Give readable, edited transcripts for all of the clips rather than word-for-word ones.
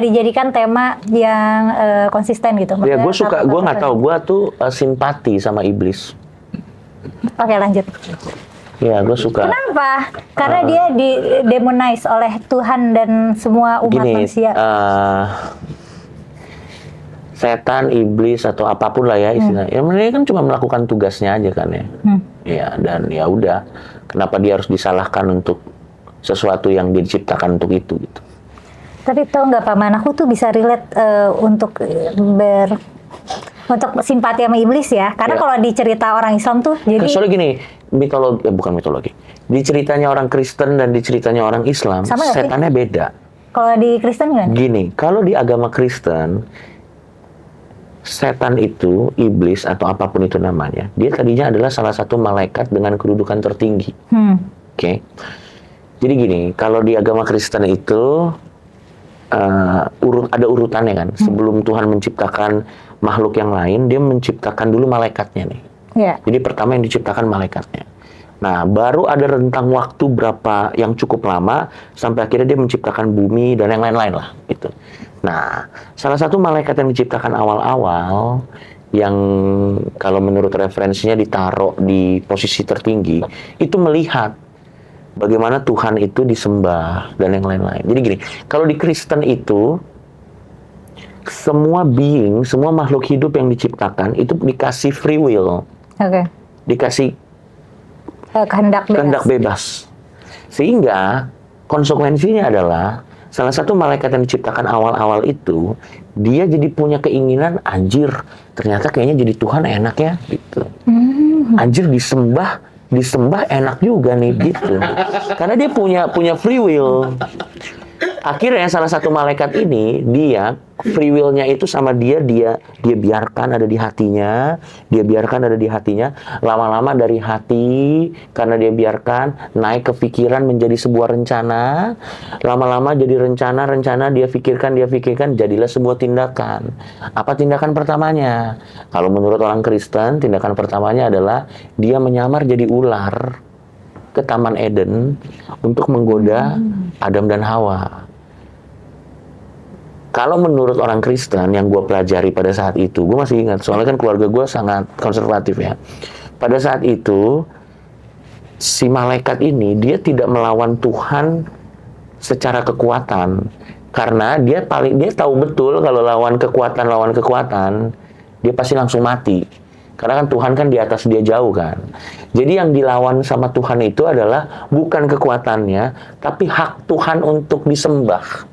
dijadikan tema yang konsisten gitu. Ya gue suka, gue nggak tahu, gue tuh simpati sama iblis. Oke, lanjut. Ya gue suka. Kenapa? Karena dia demonize oleh Tuhan dan semua umat manusia. Setan, iblis atau apapun lah ya istilahnya. Ya mereka kan cuma melakukan tugasnya aja kan ya. Ya dan ya udah. Kenapa dia harus disalahkan untuk sesuatu yang dia diciptakan untuk itu gitu. Tapi tau nggak Paman, aku tuh bisa relate untuk simpati sama iblis ya. Karena kalau di cerita orang Islam tuh jadi soalnya gini, bukan mitologi. Di ceritanya orang Kristen dan di ceritanya orang Islam, setannya beda. Kalau di Kristen gimana? Gini, kalau di agama Kristen, setan itu, iblis atau apapun itu namanya, dia tadinya adalah salah satu malaikat dengan kedudukan tertinggi. Oke. Jadi gini, kalau di agama Kristen itu ada urutannya kan. Sebelum Tuhan menciptakan makhluk yang lain, dia menciptakan dulu malaikatnya nih. Jadi pertama yang diciptakan malaikatnya. Nah, baru ada rentang waktu berapa yang cukup lama sampai akhirnya dia menciptakan bumi dan yang lain-lain lah gitu. Nah, salah satu malaikat yang diciptakan awal-awal yang kalau menurut referensinya ditaruh di posisi tertinggi, itu melihat bagaimana Tuhan itu disembah dan yang lain-lain. Jadi gini, kalau di Kristen itu semua being, semua makhluk hidup yang diciptakan itu dikasih free will. Dikasih kehendak bebas. Sehingga konsekuensinya adalah salah satu malaikat yang diciptakan awal-awal itu dia jadi punya keinginan, anjir, ternyata kayaknya jadi Tuhan enak ya gitu. Anjir, disembah enak juga nih gitu. Karena dia punya free will. Akhirnya salah satu malaikat ini, dia free will-nya itu sama dia biarkan ada di hatinya, lama-lama dari hati, karena dia biarkan naik ke pikiran menjadi sebuah rencana, lama-lama jadi rencana dia pikirkan, jadilah sebuah tindakan. Apa tindakan pertamanya? Kalau menurut orang Kristen, tindakan pertamanya adalah dia menyamar jadi ular ke Taman Eden untuk menggoda Adam dan Hawa. Kalau menurut orang Kristen yang gue pelajari pada saat itu, gue masih ingat, soalnya kan keluarga gue sangat konservatif ya. Pada saat itu, si malaikat ini dia tidak melawan Tuhan secara kekuatan, karena dia tahu betul kalau lawan kekuatan, dia pasti langsung mati. Karena kan Tuhan kan di atas dia jauh kan. Jadi yang dilawan sama Tuhan itu adalah bukan kekuatannya, tapi hak Tuhan untuk disembah.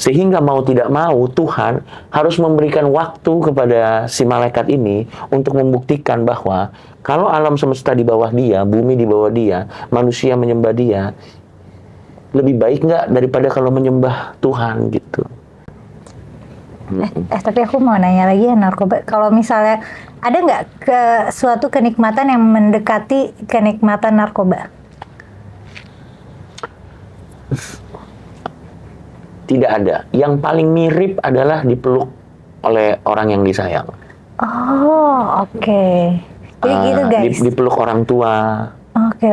Sehingga mau tidak mau Tuhan harus memberikan waktu kepada si malaikat ini untuk membuktikan bahwa kalau alam semesta di bawah dia, bumi di bawah dia, manusia menyembah dia, lebih baik nggak daripada kalau menyembah Tuhan gitu. Tapi aku mau nanya lagi ya, narkoba. Kalau misalnya ada nggak suatu kenikmatan yang mendekati kenikmatan narkoba? Tidak ada. Yang paling mirip adalah dipeluk oleh orang yang disayang. Oh, oke. Jadi gitu guys. Dipeluk orang tua. Oke.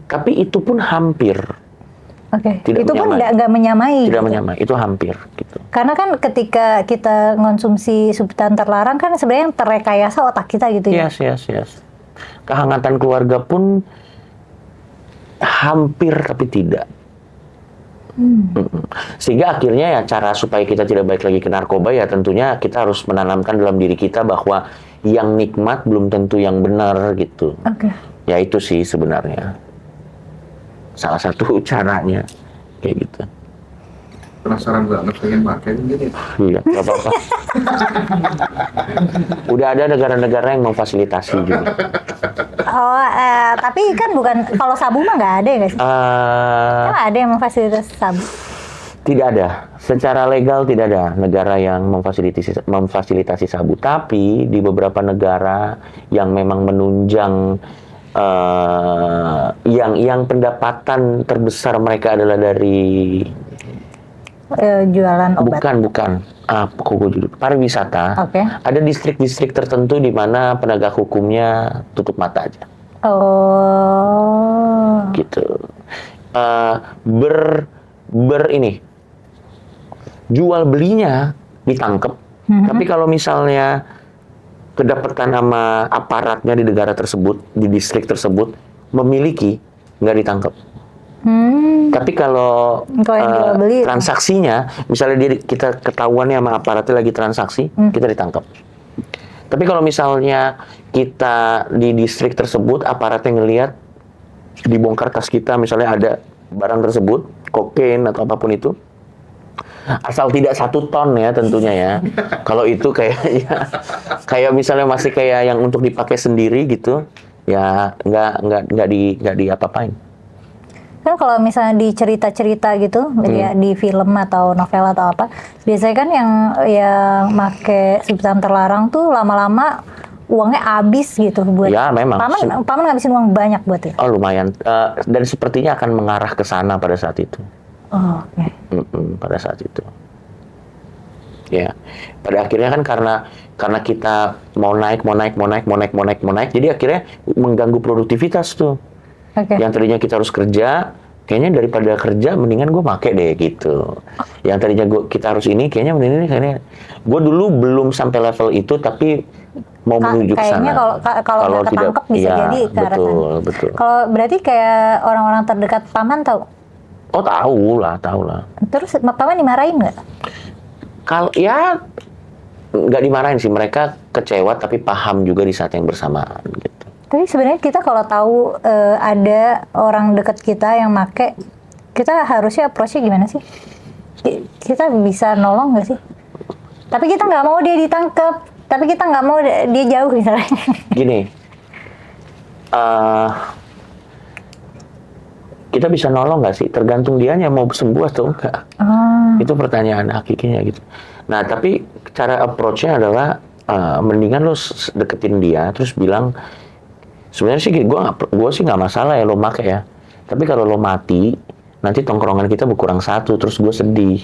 Tapi itu pun hampir. Itu pun nggak menyamai. Tidak menyamai. Itu hampir. Gitu. Karena kan ketika kita konsumsi substan terlarang kan sebenarnya yang terrekayasa otak kita gitu ya. Yes. Kehangatan keluarga pun hampir tapi tidak. Sehingga akhirnya ya cara supaya kita tidak balik lagi ke narkoba ya tentunya kita harus menanamkan dalam diri kita bahwa yang nikmat belum tentu yang benar gitu. Ya itu sih sebenarnya salah satu caranya kayak gitu. Penasaran banget pengen pakai gini. Iya, nggak apa-apa. Udah ada negara-negara yang memfasilitasi juga. Tapi kan bukan, kalau sabu mah nggak ada ya guys? Kan ada yang memfasilitasi sabu? Tidak ada. Secara legal tidak ada negara yang memfasilitasi sabu. Tapi di beberapa negara yang memang menunjang yang pendapatan terbesar mereka adalah dari jualan obat. Bukan. Pariwisata. Ada distrik-distrik tertentu di mana penegak hukumnya tutup mata aja. Oh. Gitu. jual belinya ditangkep. Tapi kalau misalnya kedapatan sama aparatnya di negara tersebut, di distrik tersebut memiliki, nggak ditangkap. Tapi kalau yang jual beli itu. transaksinya, misalnya kita ketahuan sama aparatnya lagi transaksi, kita ditangkap. Tapi kalau misalnya kita di distrik tersebut, aparatnya ngelihat dibongkar tas kita, misalnya ada barang tersebut, kokain atau apapun itu, asal tidak 1 ton ya tentunya ya. Kalau itu kayak misalnya masih kayak yang untuk dipakai sendiri gitu, ya nggak di apa-apain. Kan kalau misalnya di cerita-cerita gitu, ya di film atau novel atau apa, biasanya kan yang make substansi terlarang tuh lama-lama uangnya habis gitu buat. Ya memang. Paman ngabisin uang banyak buat itu. Oh lumayan. Dan sepertinya akan mengarah ke sana pada saat itu. Oh, oke. Pada saat itu. Ya. Pada akhirnya kan karena kita mau naik, jadi akhirnya mengganggu produktivitas tuh. Okay. Yang tadinya kita harus kerja, kayaknya daripada kerja mendingan gue make deh gitu. Yang tadinya kita harus ini, kayaknya mendingan gue dulu belum sampai level itu, tapi mau menuju ke sana. Kayaknya kalau nggak ketangkep bisa jadi ke arah sana. Betul. Kalau berarti kayak orang-orang terdekat paman tahu? Oh tahu lah. Terus paman dimarahin nggak? Kalau ya nggak dimarahin sih, mereka kecewa tapi paham juga di saat yang bersamaan gitu. Tapi sebenarnya kita kalau tahu ada orang dekat kita yang make, kita harusnya approach-nya gimana sih? Kita bisa nolong nggak sih? Tapi kita nggak mau dia ditangkap, tapi kita nggak mau dia jauh misalnya. Gini, kita bisa nolong nggak sih? Tergantung dianya mau sembuh atau enggak. Itu pertanyaan hakikinya gitu. Nah, tapi cara approach-nya adalah mendingan lo deketin dia, terus bilang, sebenarnya sih gue sih nggak masalah ya lo make ya. Tapi kalau lo mati, nanti tongkrongan kita berkurang 1, terus gue sedih.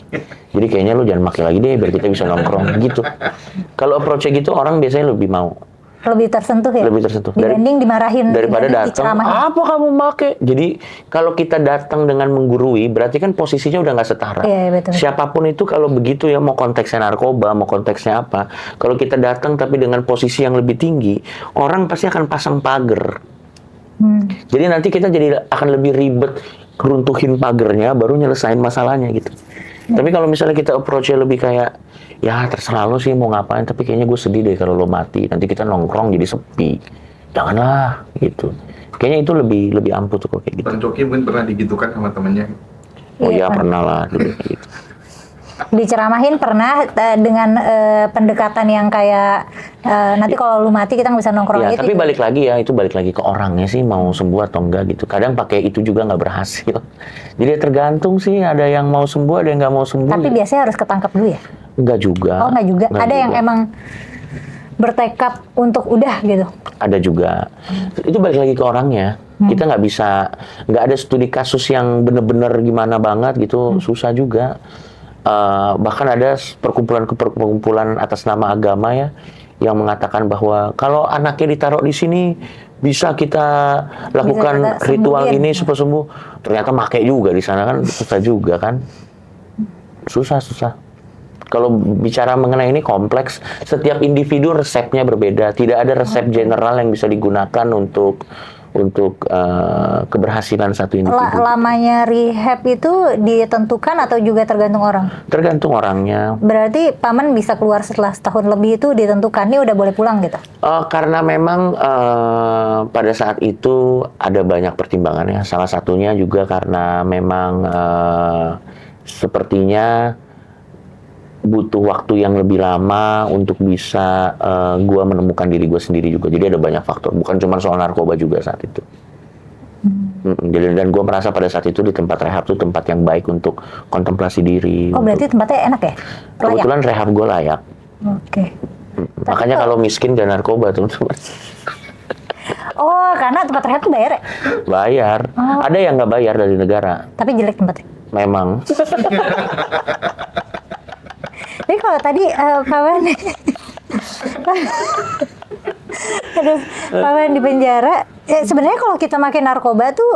Jadi kayaknya lo jangan make lagi deh, biar kita bisa nongkrong gitu. Kalau approach-nya gitu, orang biasanya lebih mau. Lebih tersentuh ya? Lebih tersentuh. Dibanding dimarahin. Daripada datang, apa kamu make? Jadi kalau kita datang dengan menggurui, berarti kan posisinya udah nggak setara. Iya, betul. Siapapun itu kalau begitu ya, mau konteksnya narkoba, mau konteksnya apa. Kalau kita datang tapi dengan posisi yang lebih tinggi, orang pasti akan pasang pagar. Jadi nanti kita akan lebih ribet runtuhin pagernya, baru nyelesain masalahnya gitu. Tapi kalau misalnya kita approach-nya lebih kayak, ya terserah lo sih mau ngapain, tapi kayaknya gue sedih deh kalau lo mati, nanti kita nongkrong jadi sepi. Janganlah gitu. Kayaknya itu lebih ampuh tuh kok kayak gitu. Bang Coki mungkin pernah digitukan sama temennya. Oh iya pernah lah dulu gitu. Diceramahin pernah dengan pendekatan yang kayak nanti kalau lu mati kita nggak bisa nongkrong ya, gitu. Tapi balik lagi ke orangnya sih mau sembuh atau enggak gitu. Kadang pakai itu juga nggak berhasil. Jadi tergantung sih, ada yang mau sembuh, ada yang nggak mau sembuh. Tapi biasanya harus ketangkep dulu ya? Enggak juga. Oh enggak juga. Ada yang emang bertekad untuk udah gitu. Ada juga. Itu balik lagi ke orangnya. Kita nggak ada studi kasus yang bener-bener gimana banget gitu, susah juga. Bahkan ada perkumpulan atas nama agama ya yang mengatakan bahwa kalau anaknya ditaruh di sini bisa kita lakukan ritual ini supaya sembuh. Ternyata make juga di sana kan, susah juga kan. Susah. Kalau bicara mengenai ini kompleks, setiap individu resepnya berbeda. Tidak ada resep general yang bisa digunakan untuk keberhasilan satu individu. Lamanya rehab itu ditentukan atau juga tergantung orang? Tergantung orangnya. Berarti paman bisa keluar setelah setahun lebih itu ditentukan, ini udah boleh pulang gitu? Karena memang pada saat itu ada banyak pertimbangannya. Salah satunya juga karena memang sepertinya butuh waktu yang lebih lama untuk bisa gue menemukan diri gue sendiri juga. Jadi ada banyak faktor, bukan cuma soal narkoba juga saat itu. Jadi dan gue merasa pada saat itu di tempat rehab tuh tempat yang baik untuk kontemplasi diri. Oh berarti tempatnya enak ya? Kebetulan rehab gue layak. Oke. Makanya kalau miskin gak narkoba teman-teman. Oh karena tempat rehab tuh bayar ya? Bayar. Ada yang nggak bayar dari negara. Tapi jelek tempatnya? Memang. Tapi kalau tadi paman, paman di penjara, sebenarnya kalau kita makin narkoba tuh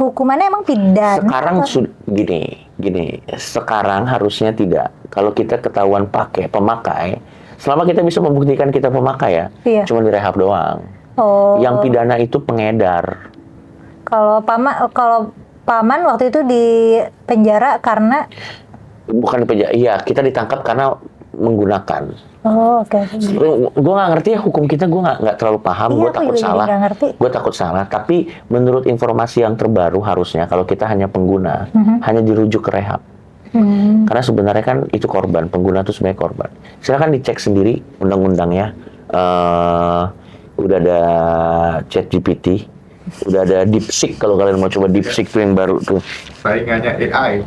hukumannya emang pidana. Sekarang gini, gini, sekarang harusnya tidak. Kalau kita ketahuan pemakai, selama kita bisa membuktikan kita pemakai ya, Iya. cuma direhab doang. Oh. Yang pidana itu pengedar. Kalau paman waktu itu di penjara karena Bukan penjara, iya kita ditangkap karena menggunakan. oh oke. Gue nggak ngerti ya hukum kita, gue nggak terlalu paham. Iya, Gue aku takut juga salah. nggak ngerti. Gue takut salah. Tapi menurut informasi yang terbaru harusnya kalau kita hanya pengguna, hanya dirujuk ke rehab. Karena sebenarnya kan itu korban, pengguna itu sebenarnya korban. Silakan dicek sendiri undang-undangnya. Udah ada ChatGPT, udah ada DeepSeek kalau kalian mau coba DeepSeek tuh yang baru tuh. Saingannya AI.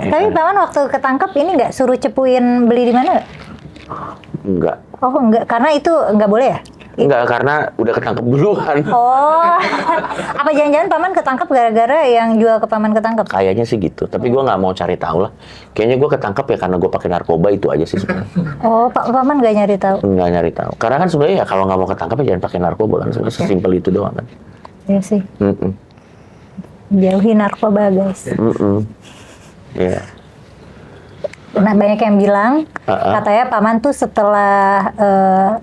Tapi paman waktu ketangkep ini nggak suruh cepuin beli di mana nggak? Enggak. Oh enggak, karena itu nggak boleh ya? Enggak, karena udah ketangkep duluan. Oh, apa jangan-jangan paman ketangkep gara-gara yang jual ke paman ketangkep? Kayaknya sih gitu, tapi gue nggak mau cari tahu lah. Kayaknya gue ketangkep ya karena gue pakai narkoba itu aja sih sebenarnya. Oh, paman nggak nyari tahu? Nggak nyari tahu. Karena kan sebenarnya ya kalau nggak mau ketangkep ya jangan pakai narkoba kan, sebenarnya sesimpel itu doang kan. Iya sih, jauhi narkoba guys. Iya. Nah, banyak yang bilang katanya paman tuh setelah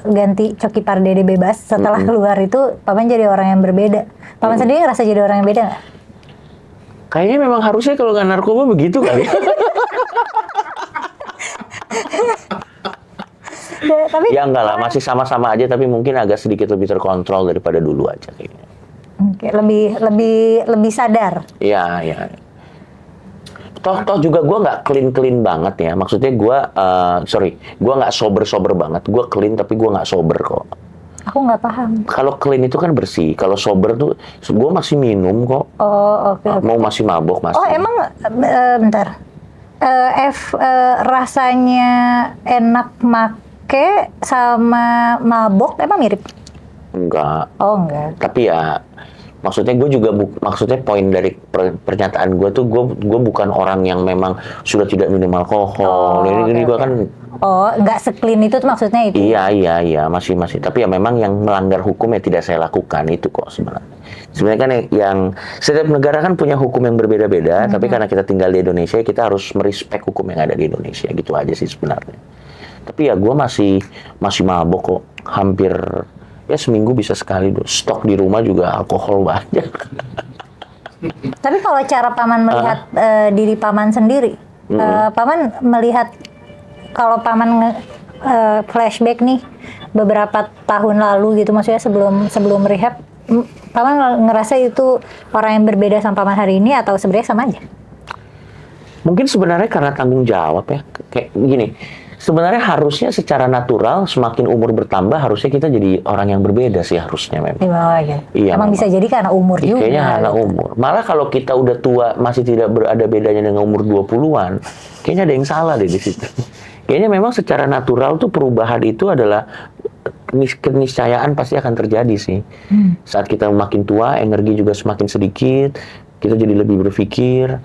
ganti Coki Pardede bebas, setelah keluar itu paman jadi orang yang berbeda. Paman sendiri ngerasa jadi orang yang beda nggak? Kayaknya memang harusnya kalau nggak narkoba begitu kali. Tapi Ya enggak lah, masih sama-sama aja tapi mungkin agak sedikit lebih terkontrol daripada dulu aja kayaknya. oke, lebih sadar. Iya, iya. Toh juga gue nggak clean banget ya. Maksudnya gue, gue nggak sober banget. Gue clean tapi gue nggak sober kok. Aku nggak paham. Kalau clean itu kan bersih. Kalau sober tuh, gue masih minum kok. Oh, oke. Mau masih mabok masih. Oh, emang bentar. Rasanya enak make sama mabok emang mirip? Enggak. Oh, enggak. Tapi ya, maksudnya gue juga maksudnya poin dari pernyataan gue tuh gue bukan orang yang memang sudah tidak minum alkohol. Ini gue kan. Oh, enggak se-clean itu tuh maksudnya itu? Iya, masih. Tapi ya memang yang melanggar hukum ya tidak saya lakukan itu kok sebenarnya. Sebenarnya kan yang setiap negara kan punya hukum yang berbeda-beda, tapi karena kita tinggal di Indonesia kita harus merespek hukum yang ada di Indonesia gitu aja sih sebenarnya. Tapi ya gue masih mabok kok, hampir ya seminggu bisa sekali tuh. Stok di rumah juga alkohol banyak. Tapi kalau cara paman melihat diri paman sendiri, paman melihat kalau paman flashback nih beberapa tahun lalu gitu, maksudnya sebelum rehab, paman ngerasa itu orang yang berbeda sama paman hari ini atau sebenarnya sama aja? Mungkin sebenarnya karena tanggung jawab ya, kayak gini. Sebenarnya harusnya secara natural semakin umur bertambah harusnya kita jadi orang yang berbeda sih harusnya memang. Iya, emang bisa jadi karena umur juga. Kayaknya karena umur. Malah kalau kita udah tua masih tidak ada bedanya dengan umur 20-an, kayaknya ada yang salah deh di situ. Kayaknya memang secara natural tuh perubahan itu adalah keniscayaan pasti akan terjadi sih. Saat kita makin tua, energi juga semakin sedikit, kita jadi lebih berpikir,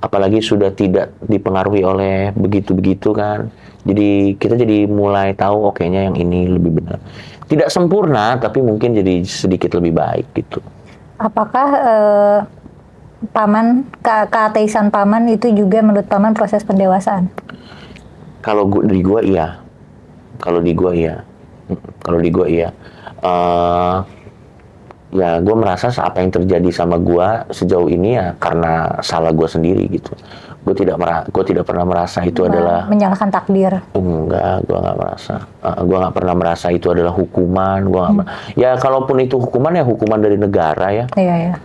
apalagi sudah tidak dipengaruhi oleh begitu-begitu kan. Jadi kita jadi mulai tahu kayaknya yang ini lebih benar. Tidak sempurna, tapi mungkin jadi sedikit lebih baik gitu. Apakah paman, keateisan paman itu juga menurut paman proses pendewasaan? Kalau di gua iya. Kalau di gua iya. Ya gue merasa apa yang terjadi sama gue sejauh ini ya karena salah gue sendiri gitu. Gue tidak pernah merasa itu adalah menyalahkan takdir. Enggak, gue nggak merasa. Gue nggak pernah merasa itu adalah hukuman. Ya kalaupun itu hukuman ya hukuman dari negara ya. Iya.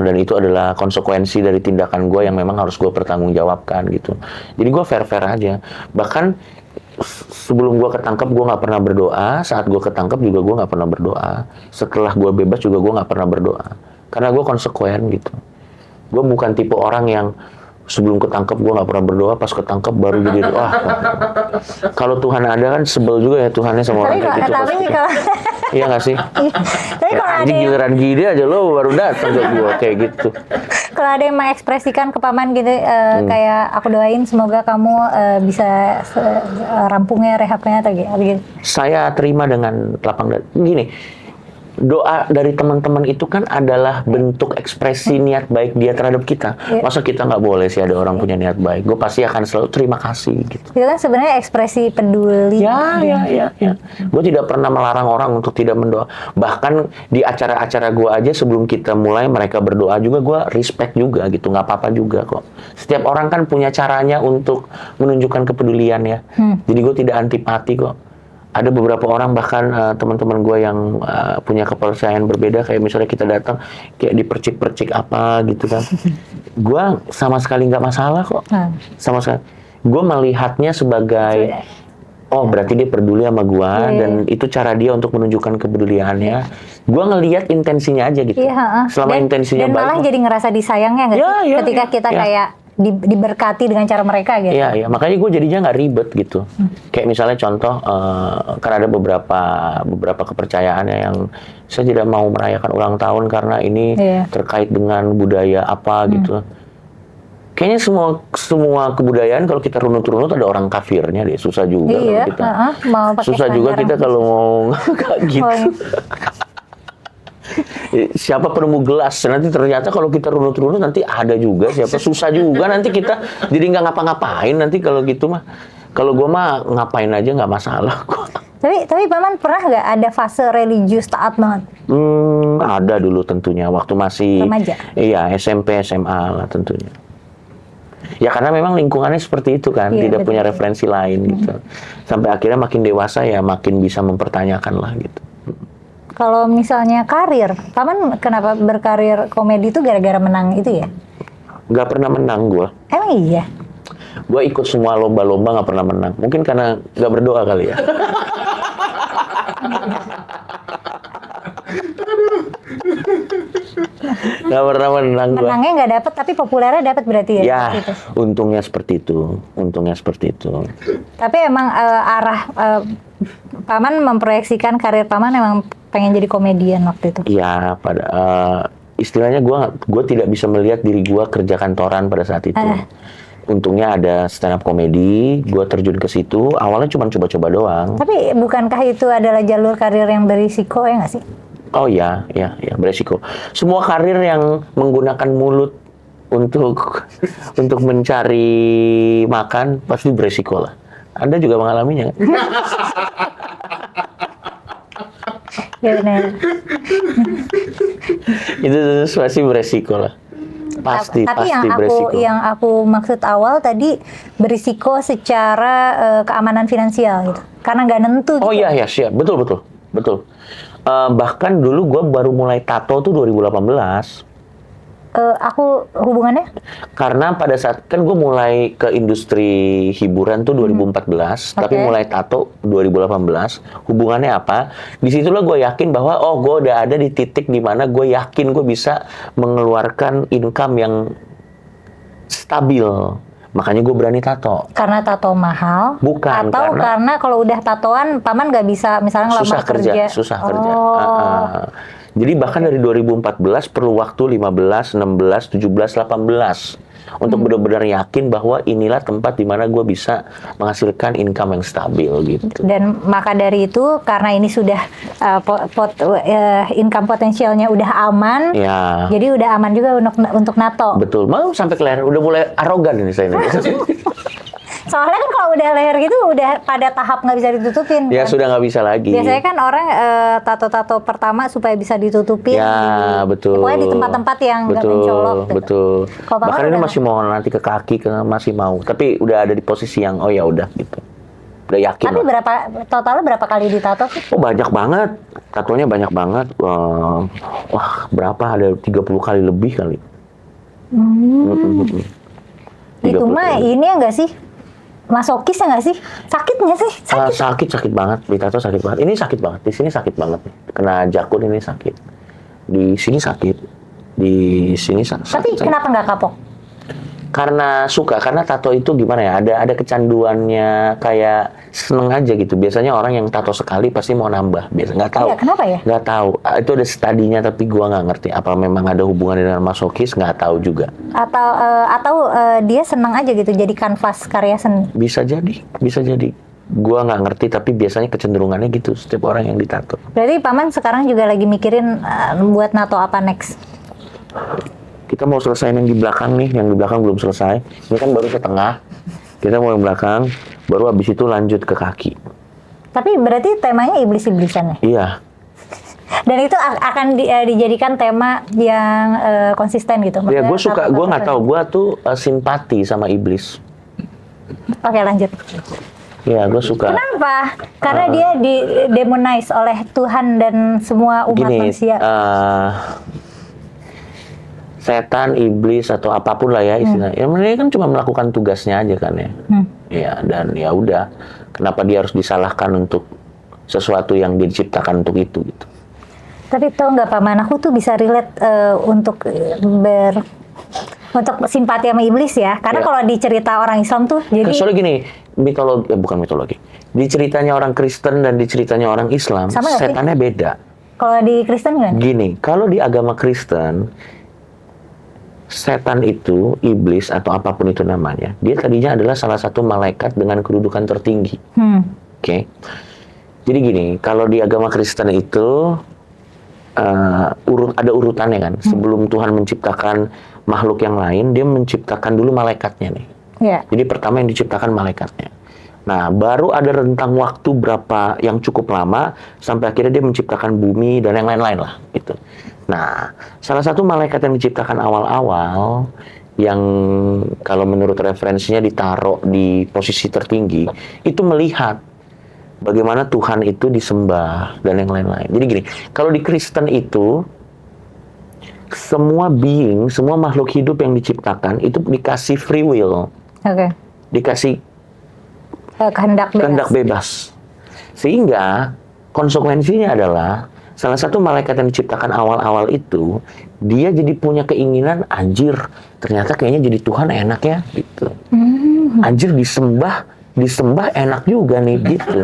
Dan itu adalah konsekuensi dari tindakan gue yang memang harus gue pertanggungjawabkan gitu. Jadi gue fair aja. Bahkan sebelum gue ketangkep gue nggak pernah berdoa, saat gue ketangkep juga gue nggak pernah berdoa, setelah gue bebas juga gue nggak pernah berdoa, karena gue konsekuen gitu. Gue bukan tipe orang yang sebelum ketangkep gue nggak pernah berdoa, pas ketangkep baru jadi doa. Kalau Tuhan ada kan sebel juga ya Tuhannya sama orang kayak gitu. Iya nggak sih? Tapi kalau ada giliran gini aja lo baru datang ke gue kayak gitu. Kalau ada yang mengekspresikan ke paman gitu, kayak aku doain semoga kamu bisa rampungnya rehabnya atau gitu. Saya terima dengan lapang dada. Gini, doa dari teman-teman itu kan adalah bentuk ekspresi niat baik dia terhadap kita. Iya. Masa kita nggak boleh sih ada orang punya niat baik? Gue pasti akan selalu terima kasih gitu. Itu kan sebenarnya ekspresi peduli. Ya. Gue tidak pernah melarang orang untuk tidak mendoa. Bahkan di acara-acara gue aja sebelum kita mulai mereka berdoa juga gue respect juga gitu. Nggak apa-apa juga kok. Setiap orang kan punya caranya untuk menunjukkan kepedulian ya. Jadi gue tidak antipati kok. Ada beberapa orang bahkan teman-teman gue yang punya kepercayaan berbeda, kayak misalnya kita datang kayak dipercik-percik apa gitu kan. Gue sama sekali nggak masalah kok. Sama sekali. Gue melihatnya sebagai oh berarti dia peduli sama gue dan itu cara dia untuk menunjukkan kepeduliannya. Gue ngelihat intensinya aja gitu. Selama intensinya dan baik. Dan malah jadi ngerasa disayangnya nggak sih? Ketika kita kayak diberkati dengan cara mereka gitu. Iya, makanya gue jadinya nggak ribet gitu. Kayak misalnya contoh, kan ada beberapa kepercayaannya yang saya tidak mau merayakan ulang tahun karena ini terkait dengan budaya apa gitu. Kayaknya semua kebudayaan kalau kita runut-runut ada orang kafirnya deh, susah juga kalau kita. Mau pakai Susah juga kita kalau mau kayak gitu. Siapa penemu gelas, nanti ternyata kalau kita runut-runut nanti ada juga siapa, susah juga nanti kita jadi nggak ngapa-ngapain nanti kalau gitu mah. Kalau gue mah ngapain aja nggak masalah kok. Tapi Paman pernah nggak ada fase religius taat banget? Ada dulu tentunya waktu masih remaja. Iya, SMP SMA lah tentunya. Ya karena memang lingkungannya seperti itu kan, tidak punya referensi lain gitu. Sampai akhirnya makin dewasa ya makin bisa mempertanyakan lah gitu. Kalau misalnya karir, Paman kenapa berkarir komedi itu gara-gara menang itu ya? Nggak pernah menang gue. Emang iya? Gue ikut semua lomba-lomba nggak pernah menang. Mungkin karena nggak berdoa kali ya. Nggak pernah menang gue. Menangnya nggak dapet, tapi populernya dapet berarti ya? Ya, gitu. untungnya seperti itu. Tapi emang arah Paman memproyeksikan karir Paman emang pengen jadi komedian waktu itu? Iya, istilahnya gue tidak bisa melihat diri gue kerja kantoran pada saat itu. Untungnya ada stand up komedi, gue terjun ke situ. Awalnya cuma coba-coba doang. Tapi bukankah itu adalah jalur karir yang berisiko ya nggak sih? Oh ya, beresiko. Semua karir yang menggunakan mulut untuk mencari makan pasti beresiko lah. Anda juga mengalaminya kan? Ya benar. Itu pasti beresiko lah. Pasti beresiko. Yang aku maksud awal tadi berisiko secara keamanan finansial gitu. Karena nggak nentu gitu. Oh iya, siap. Betul. Bahkan dulu gue baru mulai tato tuh 2018. Aku hubungannya? Karena pada saat kan gue mulai ke industri hiburan tuh 2014, tapi mulai tato 2018. Hubungannya apa? Disitulah gue yakin bahwa gue udah ada di titik di mana gue yakin gue bisa mengeluarkan income yang stabil. Makanya gue berani tato. Karena tato mahal? Bukan. Atau karena kalau udah tatoan, Paman nggak bisa misalnya ngelamar kerja? Susah kerja. Jadi bahkan dari 2014 perlu waktu 15, 16, 17, 18 untuk benar-benar yakin bahwa inilah tempat di mana gue bisa menghasilkan income yang stabil gitu. Dan maka dari itu karena ini sudah income potensialnya udah aman, jadi udah aman juga untuk nato. Betul, mau sampai ke leher udah mulai arogan ini saya. Soalnya kan kalau udah leher gitu udah pada tahap nggak bisa ditutupin. Ya kan? sudah nggak bisa lagi. Biasanya kan orang tato-tato pertama supaya bisa ditutupin. Ya betul. Pokoknya di tempat-tempat yang nggak mencolok. Gitu. Betul. Bahkan ini masih mau nanti ke kaki, masih mau. Tapi udah ada di posisi yang ya udah gitu. Udah yakin. Tapi totalnya berapa kali ditato sih? Oh banyak banget. Tatonya banyak banget. Wah berapa? Ada 30 kali lebih kali. Itu mah ini ya nggak sih? Masokis ya nggak sih? Sakit nggak sih? Sakit banget. Di tato sakit banget. Ini sakit banget. Di sini sakit banget. Kena jakun ini sakit. Di sini sakit. Di sini sakit. Tapi kenapa nggak kapok? Karena suka. Karena tato itu gimana ya? Ada kecanduannya kayak seneng aja gitu. Biasanya orang yang tato sekali pasti mau nambah. Biasa nggak tahu. Iya, kenapa ya? Nggak tahu. Itu ada studinya tapi gua nggak ngerti. Apa memang ada hubungan dengan masokis? Nggak tahu juga. Atau dia senang aja gitu jadi kanvas karya seni. Bisa jadi. Gua nggak ngerti, tapi biasanya kecenderungannya gitu setiap orang yang ditato. Berarti Paman sekarang juga lagi mikirin buat nato apa next? Kita mau selesai yang di belakang nih, yang di belakang belum selesai. Ini kan baru setengah. Kita mau yang belakang, baru habis itu lanjut ke kaki. Tapi berarti temanya iblis-iblisan ya? Iya. Dan itu akan dijadikan tema yang konsisten gitu? Ya, gue Maksudnya suka, gue nggak tahu, satu-satu. gue tuh simpati sama iblis. Oke, lanjut. Ya, gue suka. Kenapa? Karena dia demonize oleh Tuhan dan semua umat Gini, manusia. setan, iblis atau apapun lah ya istilahnya. Ya, mereka kan cuma melakukan tugasnya aja kan ya. Ya, dan ya udah. Kenapa dia harus disalahkan untuk sesuatu yang diciptakan untuk itu gitu. Tapi tau nggak Paman, aku tuh bisa relate untuk untuk simpati sama iblis ya. Karena Ya. kalau di cerita orang Islam tuh, jadi Soalnya gini, mitologi, bukan mitologi. Di ceritanya orang Kristen dan di ceritanya orang Islam, Sama nggak sih? setannya beda. kalau di Kristen gimana? Gini, kalau di agama Kristen, setan itu, iblis atau apapun itu namanya, dia tadinya adalah salah satu malaikat dengan kedudukan tertinggi. Oke. Jadi gini, kalau di agama Kristen itu ada urutannya kan. Sebelum Tuhan menciptakan makhluk yang lain, dia menciptakan dulu malaikatnya nih. Ya. Jadi pertama yang diciptakan malaikatnya. Nah, baru ada rentang waktu berapa yang cukup lama sampai akhirnya dia menciptakan bumi dan yang lain-lain lah gitu. Nah, salah satu malaikat yang diciptakan awal-awal yang kalau menurut referensinya ditaruh di posisi tertinggi, itu melihat bagaimana Tuhan itu disembah dan yang lain-lain. Jadi gini, kalau di Kristen itu semua being, semua makhluk hidup yang diciptakan itu dikasih free will, Oke. dikasih Kehendak bebas. kehendak bebas. Sehingga konsekuensinya adalah salah satu malaikat yang diciptakan awal-awal itu dia jadi punya keinginan, anjir, ternyata kayaknya jadi Tuhan enak ya gitu. Anjir, disembah enak juga nih gitu.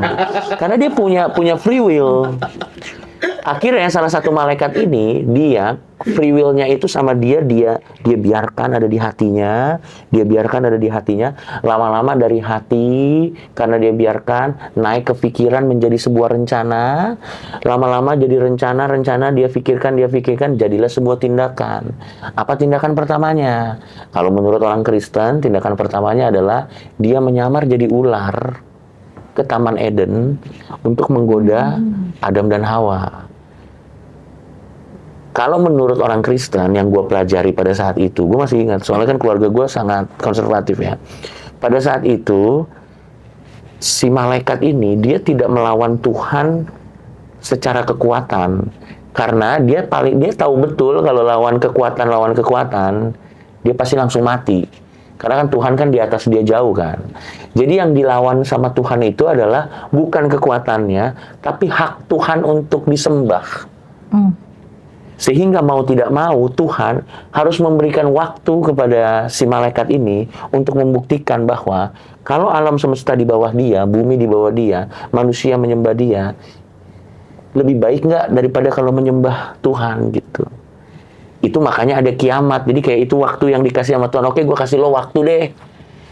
Karena dia punya free will. Akhirnya salah satu malaikat ini, dia free will-nya itu sama dia biarkan ada di hatinya, lama-lama dari hati, karena dia biarkan naik ke pikiran menjadi sebuah rencana, lama-lama jadi rencana dia pikirkan, jadilah sebuah tindakan. Apa tindakan pertamanya? Kalau menurut orang Kristen, tindakan pertamanya adalah dia menyamar jadi ular ke Taman Eden untuk menggoda Adam dan Hawa. Kalau menurut orang Kristen yang gue pelajari pada saat itu, gue masih ingat, soalnya kan keluarga gue sangat konservatif ya. Pada saat itu, si malaikat ini, dia tidak melawan Tuhan secara kekuatan. Karena dia tahu betul kalau lawan kekuatan, dia pasti langsung mati. Karena kan Tuhan kan di atas dia jauh kan. Jadi yang dilawan sama Tuhan itu adalah bukan kekuatannya, tapi hak Tuhan untuk disembah. Sehingga mau tidak mau Tuhan harus memberikan waktu kepada si malaikat ini untuk membuktikan bahwa kalau alam semesta di bawah dia, bumi di bawah dia, manusia menyembah dia, lebih baik nggak daripada kalau menyembah Tuhan gitu. Itu makanya ada kiamat. Jadi kayak itu waktu yang dikasih sama Tuhan. Oke, gue kasih lo waktu deh.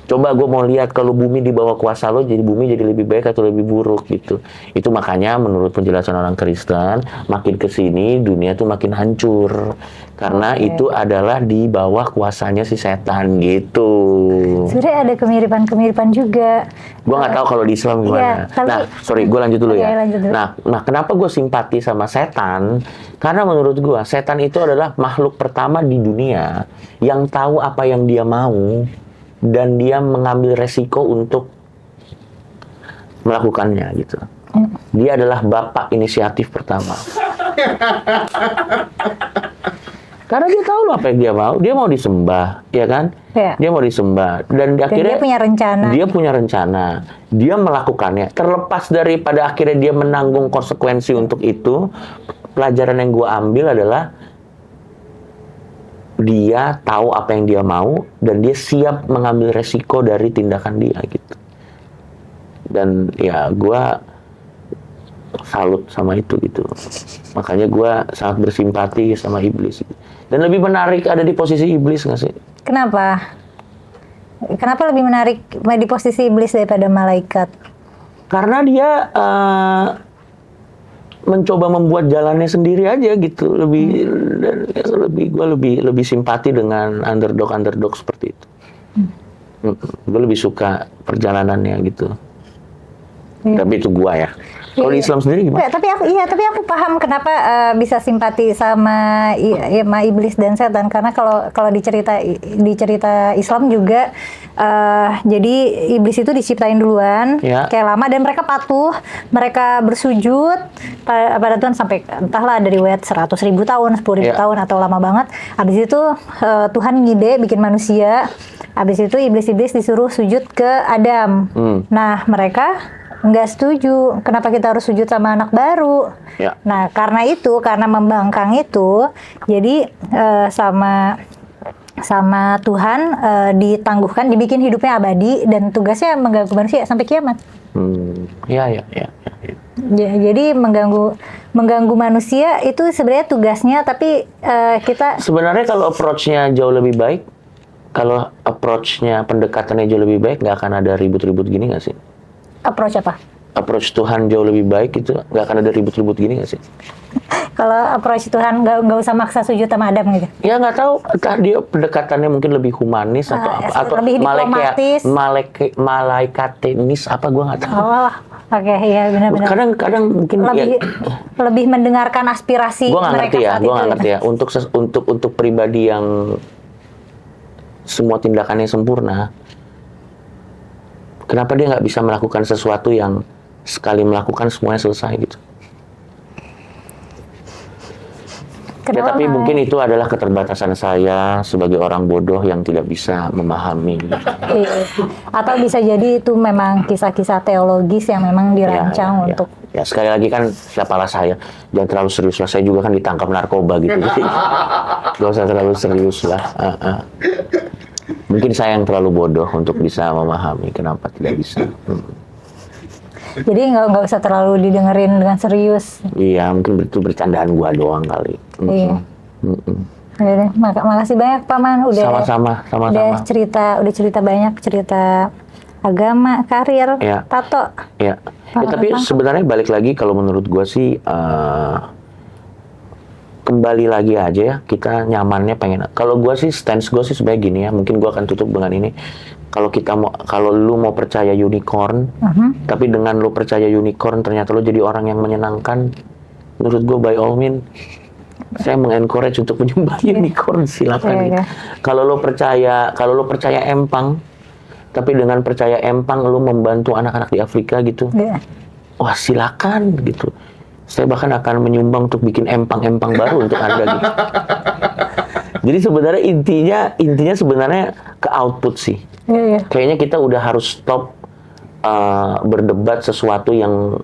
Coba gue mau lihat kalau bumi di bawah kuasa lo, jadi bumi jadi lebih baik atau lebih buruk gitu. Itu makanya menurut penjelasan orang Kristen, makin kesini dunia tuh makin hancur. Karena itu adalah di bawah kuasanya si setan gitu. Sebenarnya ada kemiripan juga. Gue nggak tahu kalau di Islam gimana. Iya, tapi- Nah, sorry, gue lanjut dulu Oke, ya. lanjut dulu. Nah, kenapa gue simpati sama setan? Karena menurut gue, setan itu adalah makhluk pertama di dunia yang tahu apa yang dia mau dan dia mengambil resiko untuk melakukannya gitu. Dia adalah bapak inisiatif pertama. Karena dia tahu loh apa yang dia mau. Dia mau disembah, ya kan? Iya. Dia mau disembah. Dan akhirnya dia punya rencana. Dia punya rencana. Dia melakukannya. Terlepas daripada akhirnya dia menanggung konsekuensi untuk itu, pelajaran yang gue ambil adalah dia tahu apa yang dia mau dan dia siap mengambil resiko dari tindakan dia gitu. Dan ya gue salut sama itu gitu. Makanya gue sangat bersimpati sama iblis. Dan lebih menarik ada di posisi iblis nggak sih? Kenapa? Kenapa lebih menarik di posisi iblis daripada malaikat? Karena dia mencoba membuat jalannya sendiri aja gitu. Gue lebih simpati dengan underdog seperti itu. Gue lebih suka perjalanannya gitu. Tapi itu gua ya. Kalau di Islam sendiri gimana? Nggak, tapi aku paham kenapa bisa simpati sama sama iblis dan setan, karena kalau di cerita Islam juga jadi iblis itu diciptain duluan kayak lama, dan mereka patuh, mereka bersujud pada Tuhan sampai entahlah dari riwayat 100.000 tahun, 10.000 tahun atau lama banget. Habis itu Tuhan ngide bikin manusia. Habis itu iblis-iblis disuruh sujud ke Adam. Nah, mereka nggak setuju. Kenapa kita harus sujud sama anak baru? Nah, karena membangkang itu, jadi sama Tuhan ditangguhkan, dibikin hidupnya abadi dan tugasnya mengganggu manusia sampai kiamat. Ya. Jadi mengganggu manusia itu sebenarnya tugasnya, tapi kita sebenarnya kalau approach-nya jauh lebih baik, kalau approach-nya pendekatannya jauh lebih baik, nggak akan ada ribut-ribut gini nggak sih? Approach apa? Approach Tuhan jauh lebih baik itu nggak akan ada ribut-ribut gini nggak sih? Kalau approach Tuhan nggak usah maksa sujud sama Adam gitu? Ya nggak tahu, entah dia pendekatannya mungkin lebih humanis atau lebih diplomatis, malaikatenis apa, gue nggak tahu. Oke, iya benar-benar. Kadang mungkin lebih mendengarkan aspirasi mereka saat itu. Gue nggak ngerti ya. Untuk pribadi yang semua tindakannya sempurna, kenapa dia nggak bisa melakukan sesuatu yang sekali melakukan semuanya selesai gitu? Tapi mungkin itu adalah keterbatasan saya sebagai orang bodoh yang tidak bisa memahami. Atau bisa jadi itu memang kisah-kisah teologis yang memang dirancang untuk. Ya, sekali lagi kan siapalah saya, jangan terlalu serius lah. Saya juga kan ditangkap narkoba gitu. Gak usah terlalu serius lah. Mungkin saya yang terlalu bodoh untuk bisa memahami kenapa tidak bisa. Jadi nggak usah terlalu didengerin dengan serius. Iya, mungkin itu bercandaan gua doang kali. Iya. Makasih banyak Pak Man, udah cerita banyak, cerita agama, karir, tato. Iya. Tapi sebenarnya balik lagi, kalau menurut gua sih kembali lagi aja ya, kita nyamannya pengen. Kalau gua sih stance gua sih sebenarnya gini ya, mungkin gua akan tutup dengan ini. Kalau lu mau percaya unicorn, tapi dengan lu percaya unicorn ternyata lu jadi orang yang menyenangkan, menurut gue by all means saya mengencourage untuk menyembah unicorn, silakan. Kalau lu percaya empang, tapi dengan percaya empang lu membantu anak-anak di Afrika gitu, wah silakan gitu. Saya bahkan akan menyumbang untuk bikin empang-empang baru untuk Anda gitu. Jadi sebenarnya intinya sebenarnya ke output sih. Kayaknya kita udah harus stop berdebat sesuatu yang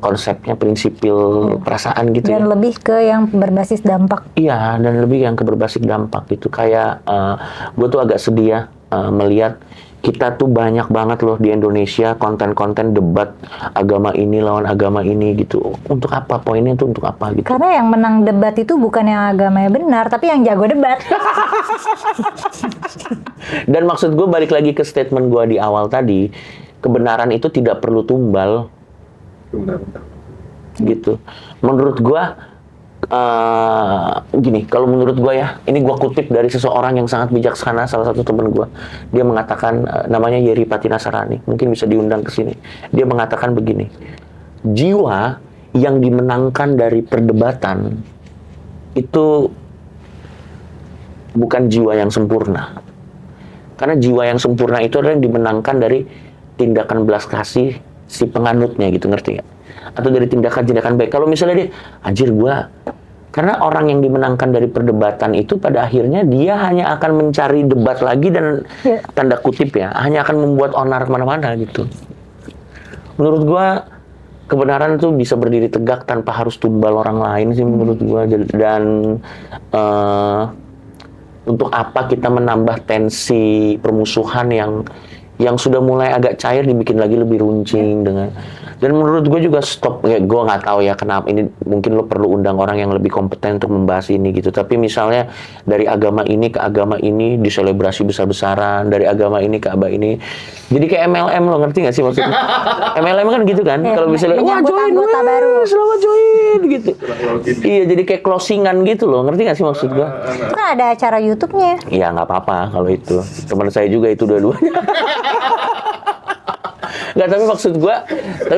konsepnya prinsipil perasaan gitu. Dan lebih ke yang berbasis dampak. Iya, dan lebih yang ke berbasis dampak gitu. Kayak gue tuh agak sedih ya melihat kita tuh banyak banget loh di Indonesia konten-konten debat agama ini lawan agama ini gitu. Untuk apa? Poinnya tuh untuk apa gitu? Karena yang menang debat itu bukan yang agamanya benar, tapi yang jago debat. Dan maksud gue balik lagi ke statement gue di awal tadi, kebenaran itu tidak perlu tumbal. Gitu. Menurut gue gini, kalau menurut gue ya, ini gue kutip dari seseorang yang sangat bijaksana, salah satu teman gue. Dia mengatakan, namanya Yeri Patinasarani, mungkin bisa diundang ke sini. Dia mengatakan begini, jiwa yang dimenangkan dari perdebatan itu bukan jiwa yang sempurna. Karena jiwa yang sempurna itu adalah yang dimenangkan dari tindakan belas kasih si penganutnya gitu, ngerti gak? Atau dari tindakan-tindakan baik. Kalau misalnya dia, anjir karena orang yang dimenangkan dari perdebatan itu pada akhirnya dia hanya akan mencari debat lagi dan tanda kutip ya, hanya akan membuat onar kemana-mana gitu. Menurut gua kebenaran tuh bisa berdiri tegak tanpa harus tumbal orang lain sih menurut gua. Dan untuk apa kita menambah tensi permusuhan Yang sudah mulai agak cair dibikin lagi lebih runcing dengan. Dan menurut gue juga stop, ya gue nggak tahu ya kenapa ini, mungkin lo perlu undang orang yang lebih kompeten untuk membahas ini gitu. Tapi misalnya dari agama ini ke agama ini diselebrasi besar-besaran, dari agama ini ke agama ini, jadi kayak MLM, lo ngerti nggak sih maksudnya? MLM kan gitu kan, kalau misalnya wah menyambut join, anggota weh, baru. selamat join gitu. Iya, jadi kayak closingan gitu loh, ngerti nggak sih maksud gue? Itu kan ada acara YouTube-nya. Iya nggak apa-apa kalau itu, teman saya juga itu dua-duanya. Nggak, tapi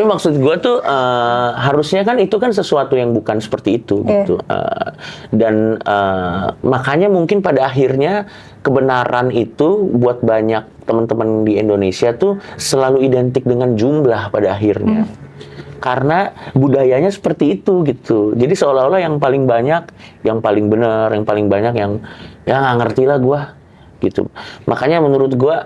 maksud gua tuh harusnya kan itu kan sesuatu yang bukan seperti itu gitu. Dan makanya mungkin pada akhirnya kebenaran itu buat banyak teman-teman di Indonesia tuh selalu identik dengan jumlah pada akhirnya. Karena budayanya seperti itu gitu. Jadi seolah-olah yang paling banyak, yang paling benar, yang paling banyak yang ya nggak ngerti lah gua gitu. Makanya menurut gua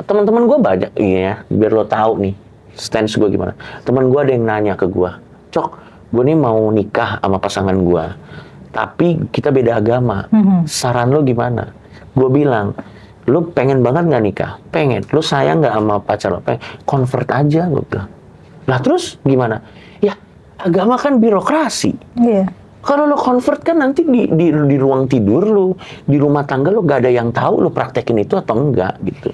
teman-teman gua banyak ya, biar lo tahu nih stance gua gimana. Teman gua ada yang nanya ke gua, "Cok, gua nih mau nikah sama pasangan gua, tapi kita beda agama. Saran lo gimana?" Gua bilang, "Lo pengen banget nggak nikah? Pengen. Lo sayang nggak sama pacar lo? Pengen. Convert aja," gua bilang. Lah terus gimana? Ya agama kan birokrasi. Iya. Kalau lo convert kan nanti di ruang tidur lo, di rumah tangga lo gak ada yang tahu lo praktekin itu atau enggak gitu.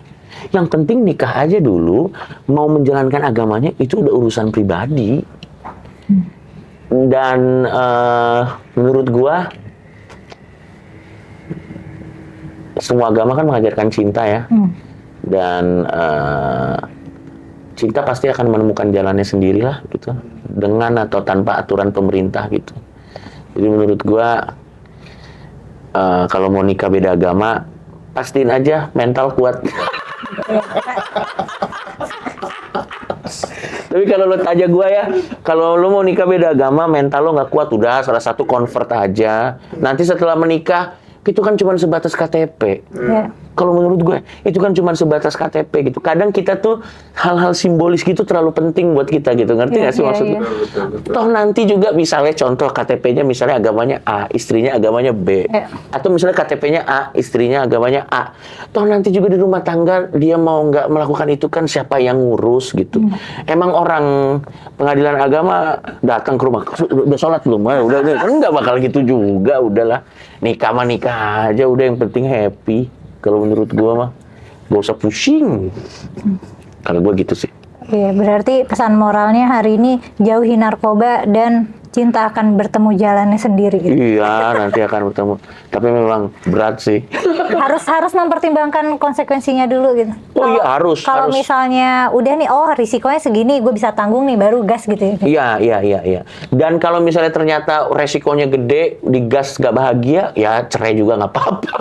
Yang penting nikah aja dulu, mau menjalankan agamanya itu udah urusan pribadi. Dan menurut gua semua agama kan mengajarkan cinta ya. Dan cinta pasti akan menemukan jalannya sendirilah gitu, dengan atau tanpa aturan pemerintah gitu. Jadi menurut gua kalau mau nikah beda agama, pastiin aja mental kuat. Tapi kalau lo tanya gua ya, kalau lo mau nikah beda agama, mental lo nggak kuat, udah salah satu convert aja. Nanti setelah menikah, itu kan cuma sebatas KTP. Ya. Kalau menurut gue, itu kan cuma sebatas KTP gitu. Kadang kita tuh hal-hal simbolis gitu terlalu penting buat kita gitu. Ngerti nggak sih maksudnya? Toh nanti juga misalnya contoh KTP-nya misalnya agamanya A, istrinya agamanya B. Atau misalnya KTP-nya A, istrinya agamanya A. Toh nanti juga di rumah tangga dia mau nggak melakukan itu kan siapa yang ngurus gitu. Emang orang pengadilan agama datang ke rumah, udah sholat belum? Udah kan nggak bakal gitu juga. Udahlah, nikah mah nikah aja, udah yang penting happy. Kalau menurut gua mah gak usah pusing. Kalau gua gitu sih. Iya, berarti pesan moralnya hari ini jauhi narkoba dan cinta akan bertemu jalannya sendiri gitu. Iya, nanti akan bertemu. Tapi memang berat sih. harus mempertimbangkan konsekuensinya dulu gitu. Oh iya, harus. Kalau misalnya udah nih, oh risikonya segini, gue bisa tanggung nih, baru gas gitu ya. Iya. Dan kalau misalnya ternyata resikonya gede, digas gak bahagia, ya cerai juga nggak apa-apa.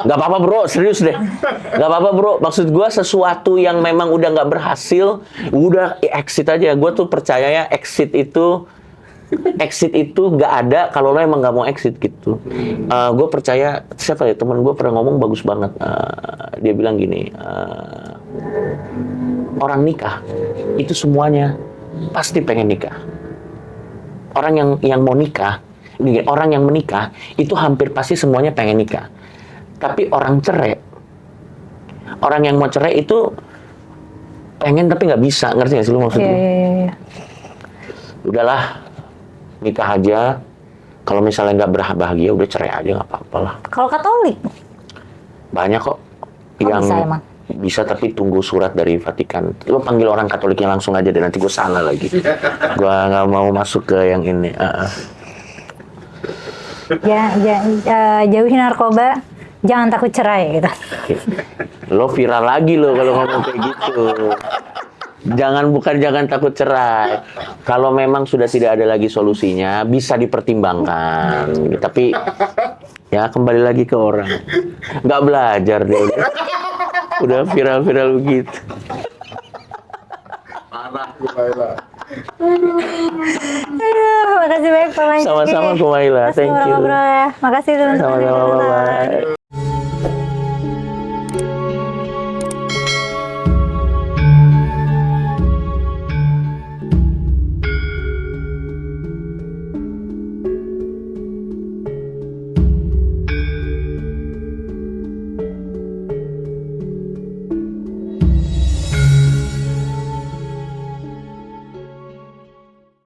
Gak apa-apa bro, serius deh. Gak apa-apa bro, maksud gue sesuatu yang memang udah gak berhasil, udah exit aja. Gue tuh percayanya exit itu gak ada kalau lo emang gak mau exit gitu. Gue percaya, siapa ya, temen gue pernah ngomong bagus banget. Dia bilang gini, orang nikah itu semuanya pasti pengen nikah. Orang yang mau nikah, orang yang menikah itu hampir pasti semuanya pengen nikah. Tapi orang yang mau cerai itu pengen tapi nggak bisa, ngerti nggak sih lu maksudnya? Iya. Udahlah, nikah aja. Kalau misalnya nggak bahagia, udah cerai aja, nggak apa-apa lah. Kalau Katolik? Banyak kok yang bisa emang? Bisa, tapi tunggu surat dari Vatikan. Lo panggil orang Katoliknya langsung aja deh, nanti gue salah lagi. Gue nggak mau masuk ke yang ini. Jauhi narkoba, jangan takut cerai gitu. Lo viral lagi lo kalau ngomong kayak gitu. Jangan takut cerai. Kalau memang sudah tidak ada lagi solusinya, bisa dipertimbangkan. Tapi ya kembali lagi ke orang. Nggak belajar deh. Udah viral begitu. Parah, Kumaila. Aduh, makasih banyak Pak Manji. Sama-sama Kumaila, thank you. Makasih teman-teman. Sama-sama, bye-bye.